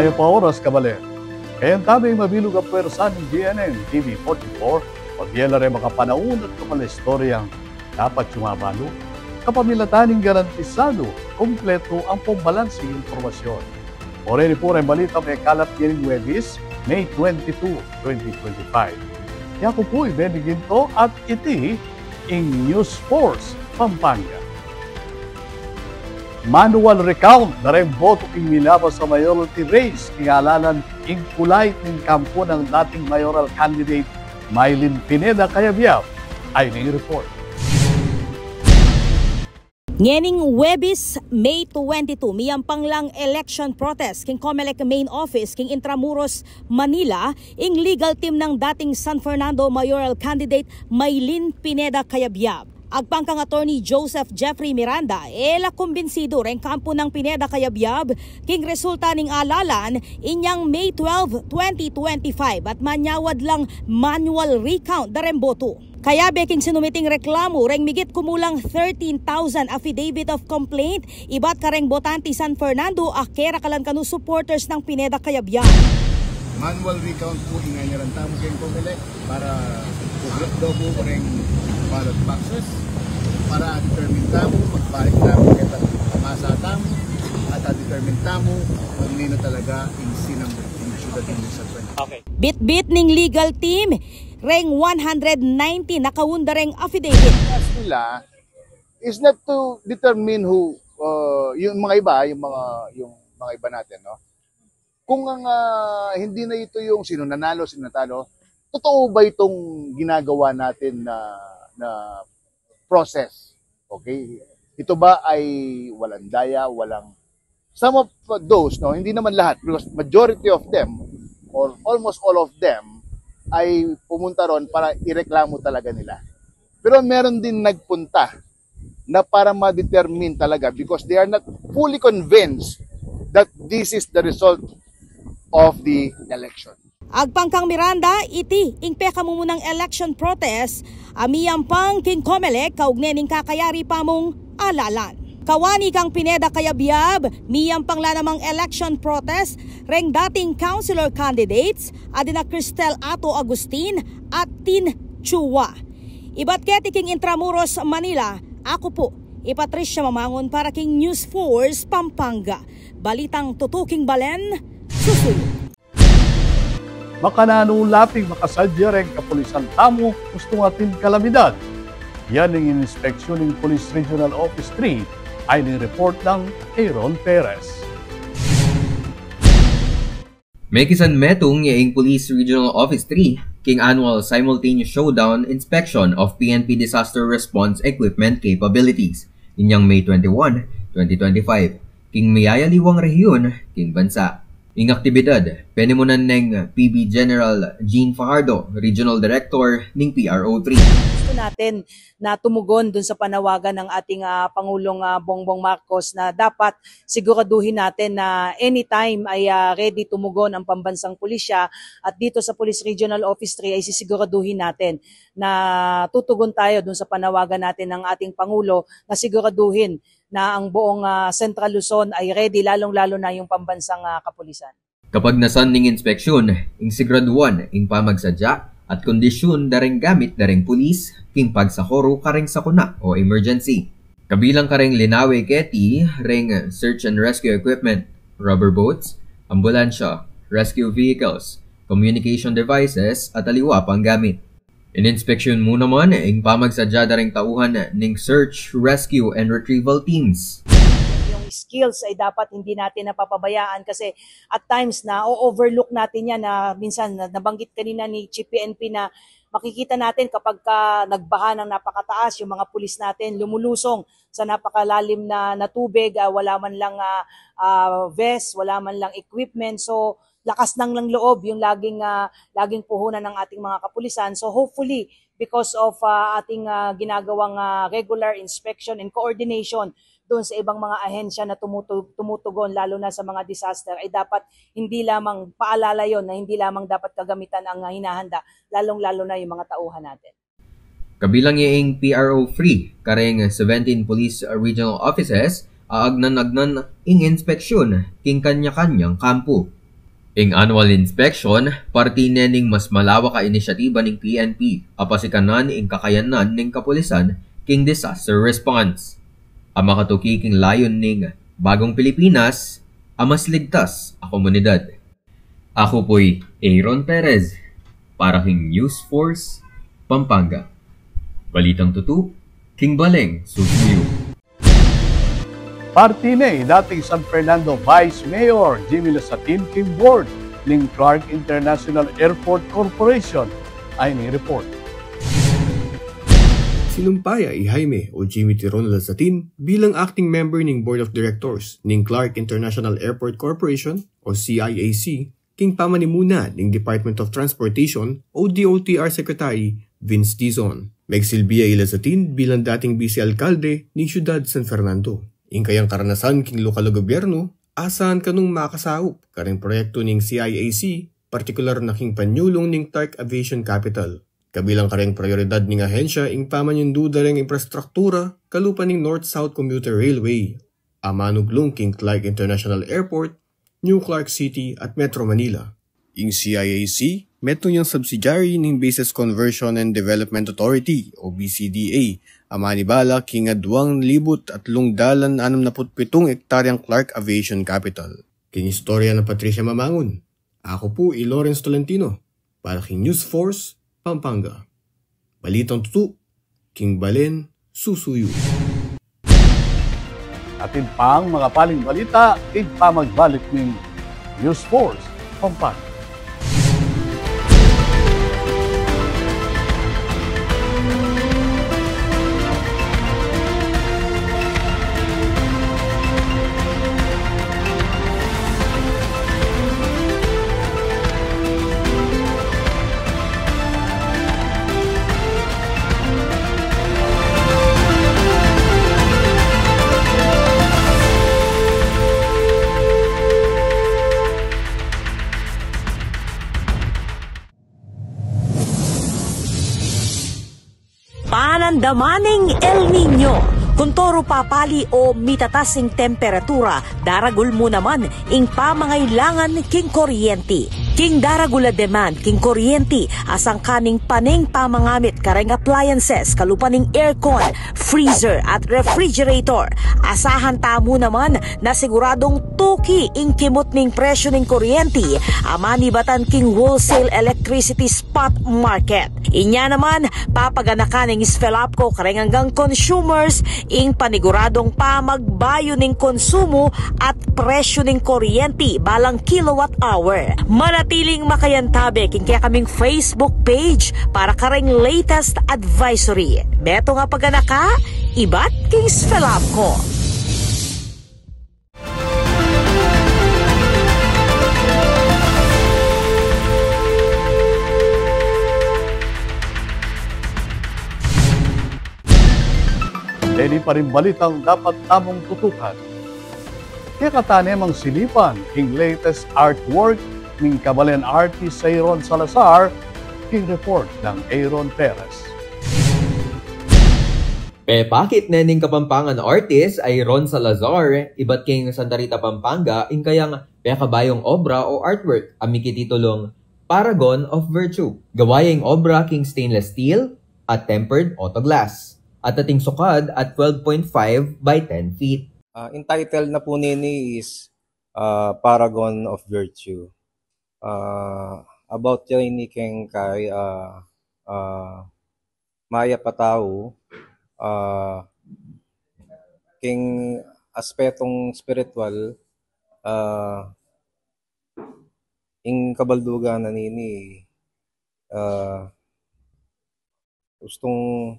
Mayo pa oras, kabaler. Kaya ang tabing mabilog ang pwersa ng GNN TV44, pagyela rin makapanahon at kapalastoryang dapat sumabalo. Kapamilataning garantisado, kompleto ang pambalansing informasyon. Orin po rin balita may kalap ng Webis, May 22, 2025. Kaya ko po ibebigin to at iti in News Force, Pampanga. Manual recount na rin boto king milabas sa majority race kingalalan ing kulay ng kampo ng dating mayoral candidate Mylene Pineda Cayabyab ay ning report. Ngening Webis, May 22, miyampang lang election protest king Comelec main office king Intramuros, Manila, ing legal team ng dating San Fernando mayoral candidate Mylene Pineda Cayabyab. Agpangkang attorney Joseph Jeffrey Miranda, kumbinsido rin kampo ng Pineda Cayabyab king resulta ning alalan inyang May 12, 2025 at manyawad lang manual recount da rin boto. Kaya beking sinumiting reklamo reng migit kumulang 13,000 affidavit of complaint ibat kareng botante San Fernando akera kalankano supporters ng Pineda Cayabyab. Manual recount po ingay ran tamo kay Comelec para dobo reng ballot boxes para determine tamo magbalik tamo kay masa tamo at determine tamo kung nino talaga in sinang syudad ng San Fernando. Okay. Bit-bit ning legal team reng 190 nakawunda reng affidavit. Task nila is not to determine who yung mga iba natin, no? Kung ang hindi na ito yung sino nanalo, sino natalo, totoo ba itong ginagawa natin na process? Okay? Ito ba ay walang daya, walang some of those, no? Hindi naman lahat because majority of them or almost all of them ay pumunta ron para ireklamo talaga nila. Pero meron din nagpunta na para ma-determine talaga because they are not fully convinced that this is the result of the election. Agpangkang Miranda, iti ingpe kamumunang election protest, amiyampang king Comelec kaugne ning kakayari pa mong alalan. Kawani kang Pineda Cayabyab, miyampang lanamang election protest, reng dating councilor candidates, adina Cristel Ato Agustin at Tin Chua. Ibat keti king Intramuros, Manila, ako po, Patricia Mamangon para king News Force, Pampanga. Balitang tutuking balen, susunod. Makananulaping makasadya rin kapulisan tamo gusto atin kalamidad. Yan ang inspeksyon ng Police Regional Office 3 ay ni-report ng Aaron Perez. Mekisan metong yaing Police Regional Office 3 king annual simultaneous showdown inspection of PNP disaster response equipment capabilities inyang May 21, 2025 king Mayayaliwang Rehiyon king bansa. Ing aktibidad, penimunan ng PB General Jean Fajardo, Regional Director ng PRO3. Gusto natin na tumugon dun sa panawagan ng ating Pangulong Bongbong Marcos na dapat siguraduhin natin na anytime ay ready tumugon ang pambansang pulisya at dito sa Police Regional Office 3 ay sisiguraduhin natin na tutugon tayo dun sa panawagan natin ng ating Pangulo na siguraduhin na ang buong Central Luzon ay ready, lalong-lalo na yung pambansang kapulisan. Kapag nasan ning inspeksyon, ing sigraduan, ing pamagsadya, at kondisyon daring gamit daring pulis, king pagsakoro karing sakuna o emergency. Kabilang karing linawe keti, ring search and rescue equipment, rubber boats, ambulansya, rescue vehicles, communication devices, at aliwa pang gamit. In-inspeksyon mo naman ang pamagsadya daring tauhan ng search, rescue, and retrieval teams. Yung skills ay dapat hindi natin napapabayaan kasi at times na o-overlook natin yan na minsan nabanggit kanina ni Chief PNP na makikita natin kapag nagbaha ng napakataas, yung mga pulis natin lumulusong sa napakalalim na tubig, wala man lang vest, wala man lang equipment. So lakas ng loob yung laging puhunan ng ating mga kapulisan. So hopefully, because of ating ginagawang regular inspection and coordination doon sa ibang mga ahensya na tumutugon lalo na sa mga disaster, ay dapat hindi lamang paalala yon na hindi lamang dapat kagamitan ang hinahanda, lalong-lalo na yung mga tauhan natin. Kabilang yung PRO3, kareng 17 police regional offices, aagnan-agnan ing inspeksyon king kanya-kanyang kampo. Ing annual inspection, parti ning mas malawak ka inisyatiba ning PNP, apasikanan ing kakayanan ning kapulisan king disaster response. Ang makatuki king layon ning Bagong Pilipinas, ang mas ligtas a komunidad. Ako po'y Aaron Perez, para king News Force, Pampanga. Balitang tutu, king Baleng, Susuyo. Partine, dating San Fernando Vice Mayor Jimmy Lasatin King Board ng Clark International Airport Corporation ay ni-report. Sinumpaya ni Jaime o Jimmy Tiron Lasatin bilang acting member ng Board of Directors ng Clark International Airport Corporation o CIAC king pamanimuna ng Department of Transportation o DOTR Secretary Vince Dizon. Megsilbiya Lasatin bilang dating vice-alkalde ng Siyudad San Fernando. Ing kayang karanasan king lokal na gobyerno, asahan kanong makasahop karing proyekto ning CIAC, partikular na king panyulong ning Clark Aviation Capital. Kabilang karing prioridad ning ahensya ing pamanyunduda ring infrastruktura kalupa ning North-South Commuter Railway, amanuglong king Clark International Airport, New Clark City at Metro Manila. Ing CIAC, metro niyang subsidiary ning Bases Conversion and Development Authority o BCDA, amanibala king 2,367 hektaryang Clark Aviation Capital. King istorya na Patricia Mamangon. Ako po Lawrence Tolentino para king News Force, Pampanga. Balitang tutu, king Balen, Susuyo. Atin pang mga paling balita, magbalik ng News Force, Pampanga. Panandamaning El Nino. Kung toro papali o mitatasing temperatura, daragul mo naman ing pamangailangan king kuryente. King daragula demand king kuryente asang kaning paning pamangamit kareng appliances kalupaning aircon, freezer at refrigerator. Asahan tamo naman na siguradong tuki ing kimot ning presyo ning kuryente amani batan king wholesale electricity spot market. Inya naman papaganakan ing Sfelapco kareng hanggang consumers ing paniguradong pamagbayo ning konsumo at presyo ning kuryente balang kilowatt hour. Manatiling makayantabe king kaya kaming Facebook page para kareng latest advisory. Beto nga paganaka, ibat king Sfelapco. Dili pa rin balitang dapat tamong tutukan. Kaya katanemang silipan king latest artwork ng Kabalen artist Aaron Salazar, king report ng Aaron Perez. Bakit nening Kapampangan artist ay Ron Salazar, iba't king Santa Rita, Pampanga, ing kayang kabayong obra o artwork, amiki titulong Paragon of Virtue. Gawayang obra king stainless steel at tempered auto glass. At ating sukad at 12.5 by 10 feet. Entitled na po nini is Paragon of Virtue. About yan ni Keng kay Maya Patao, king aspetong spiritual, ing kabaldugan na nini, gustong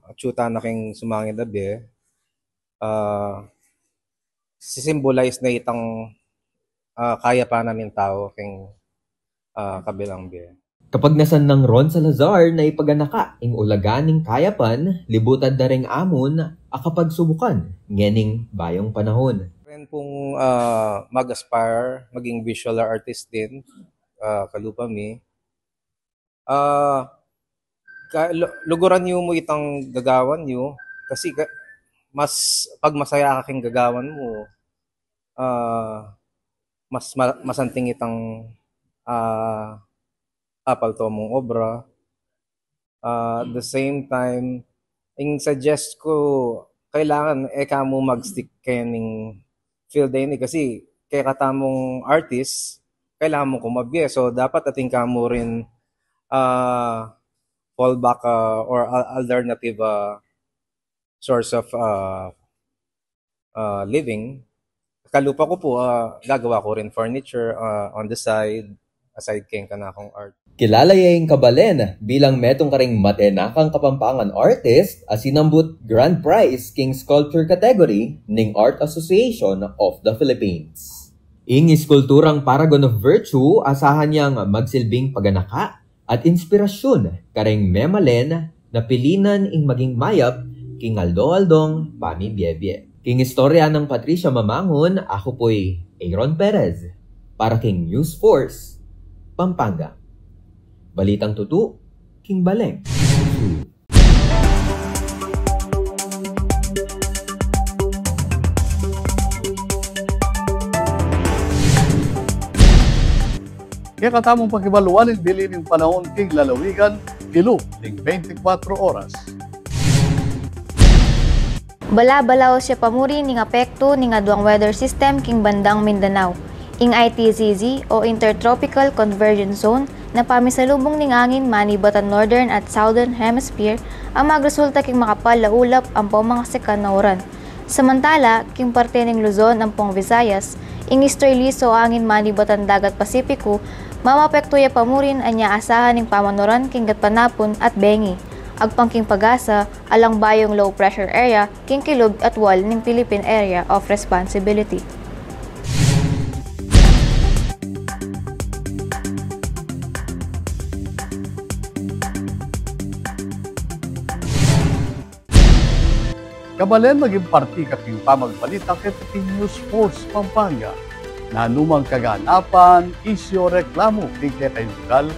atyuta na king sumangin labi, sisymbolize na itang kaya pa namin tao king kabilang be. Kapag nasan ng Ron Salazar na ipaganaka ing ulaganing kayapan, libutan na ring amon akapag subukan ngening bayong panahon. Ren pong mag-aspire, maging visual artist din, kalupa mi. Luguran nyo mo itang gagawan nyo kasi mas pag masaya aking gagawan mo, masanting itang apal to mong obra. At the same time, yung suggest ko, kailangan kamo mag-stick kayo ng field din kasi kaya katamong artist, kailangan mo kumabye. So, dapat ating kamo rin fallback or alternative source of living. Kalupa ko po, gagawa ko rin furniture on the side, aside kayong kanakong art. Kilala yung Kabalen bilang metong karing matenakang Kapampangan artist as sinambut Grand Prize King Sculpture category ning Art Association of the Philippines. Ing iskulturang paragon of virtue asahan niyang magsilbing paganaka at inspirasyon karing memalen na pilinan ing maging mayap king Aldo-Aldong pamibyebye. King istorya ng Patricia Mamangon, ako po'y Aaron Perez para king News Force, Pampanga. Balitang Tutu, King Baleng. Kaya katamong pakibaluan ng bilining panahon king lalawigan, kilo ng 24 oras. Bala-balaw siya pamuri ning apekto ning aduang weather system king bandang Mindanao. Ing ITZZ o Intertropical Convergence Zone na pamisalubong ning angin manibatan Northern at Southern Hemisphere ang magresulta king makapal laulap ang mga sekan na oran. Samantala, king parte ning Luzon ang pong Visayas, ing easterly so angin manibatan dagat Pasipiko, mamapekto ya pamurin anya asahan ning pamanoran king gatpanapon at bengi. Agpang king pag-asa, alang bayong low pressure area, king kilog at wall ning Philippine Area of Responsibility. Kabalen maging parti kating pamagbalita kay King News Force Pampanga na anumang kaganapan, isyo, reklamo king kay lugal,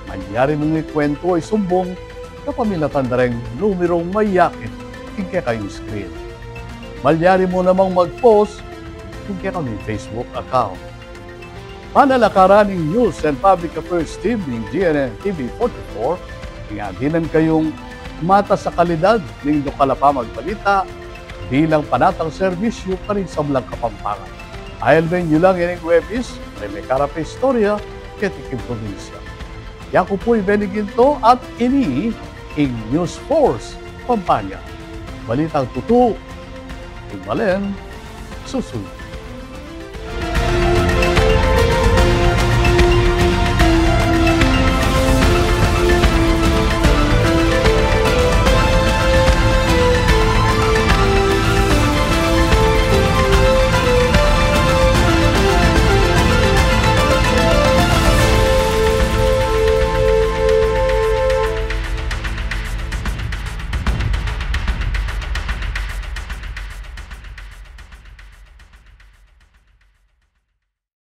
mangyari mong ikwento ay sumbong kapamilatan na rin numerong mayakit king kay kayong screen. Malyari mo namang mag-post king kay kami Facebook account. Panalakaran ng News and Public Affairs Team ng GNN TV 44, ingadinan kayong mata sa kalidad ng dokalapa magbalita bilang panatang serbisyo pa rin sa Blang Kapampangan. Ayal ben nyo lang ining webis, may karape istorya, ketikim probinsya. Yaku po'y Beniginto at ini ing News Force Pampanga. Balitang Tutu, King Balen, susunod.